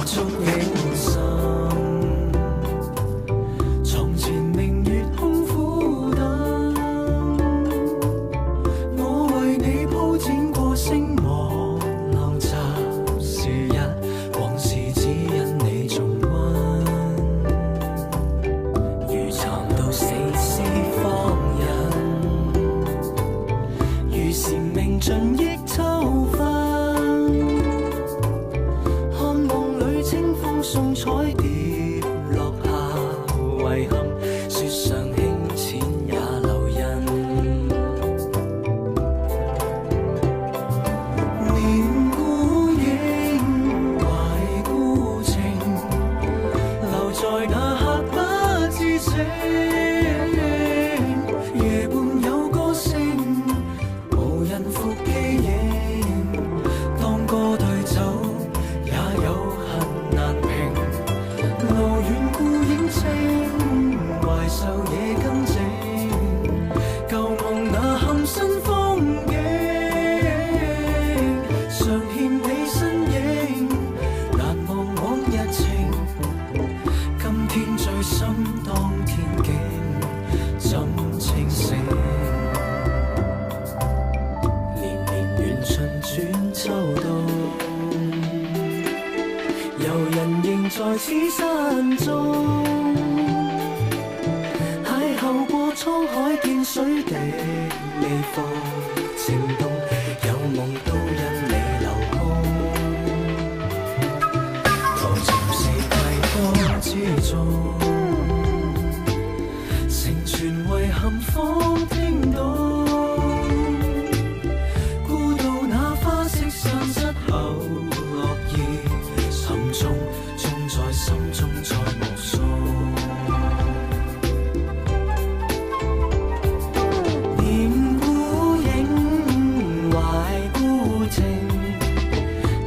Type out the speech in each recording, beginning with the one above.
觸景深。床前明月空苦等，我為你鋪展過星幕浪襲時日，往事只因你重溫。如殘到死絲方忍，如禪明盡憶秋分，看夢裏清風送彩蝶落下遺憾，雪上輕淺也留印。念孤影，懷孤情，留在那刻不知醒。夜半有歌聲，無人復記影。當歌對酒，也有恨難平。路遠孤影清，懷愁夜更靜。舊夢那含新風景，常欠你身影。難忘往日情，今天醉心當天景，怎清醒？年年緣盡轉秋冬，遊人仍在此山中。邂逅過滄海，見水滴未復情動，有夢都因你留空。浮沉四季歌之中，成全遺憾方聽到。孤島那花色散失後，落葉沉重，種在心中再無數。念孤影，懷孤情，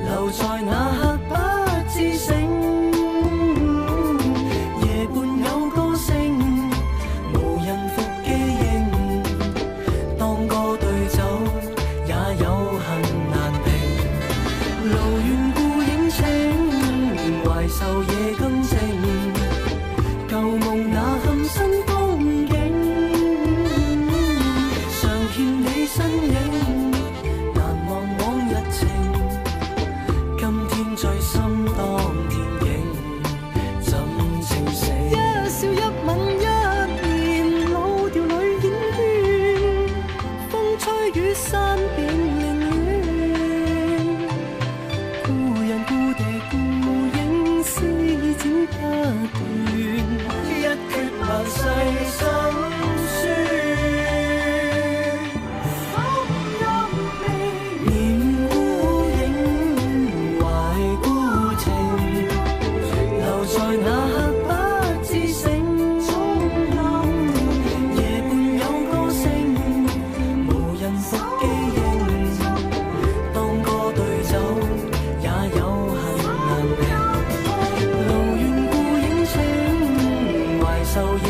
留在那刻不知醒。夜半有歌聲，無人復記影。當歌對酒，也有恨難平。路遠孤影清，懷愁夜更靜。舊夢那含新風景，常欠你身影。難忘往日情，今天醉心當天景，怎清醒？一笑一吻一言，老調裏演圈，風吹雨散變凌亂。故人故地故影，絲剪不斷，一闕萬世心酸。念孤影，懷孤情，留在那刻不知醒。夜半有歌聲，無人復記影。當歌對酒，也有恨難平。路遠孤影清，懷愁夜